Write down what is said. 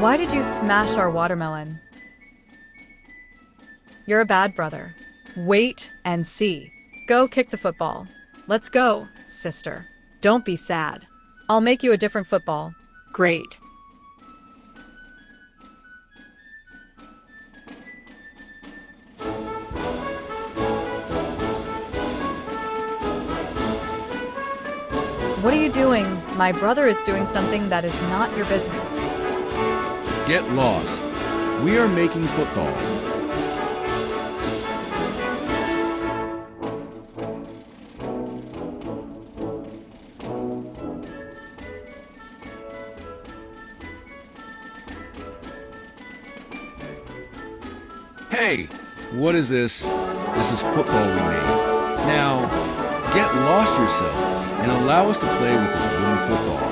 Why did you smash our watermelon? You're a bad brother. Wait and see. Go kick the football. Let's go, sister. Don't be sad. I'll make you a different football. Great. What are you doing? My brother is doing something that is not your business. Get lost. We are making football. Hey, what is this? This is football we made. Now, get lost yourself and allow us to play with this wooden football.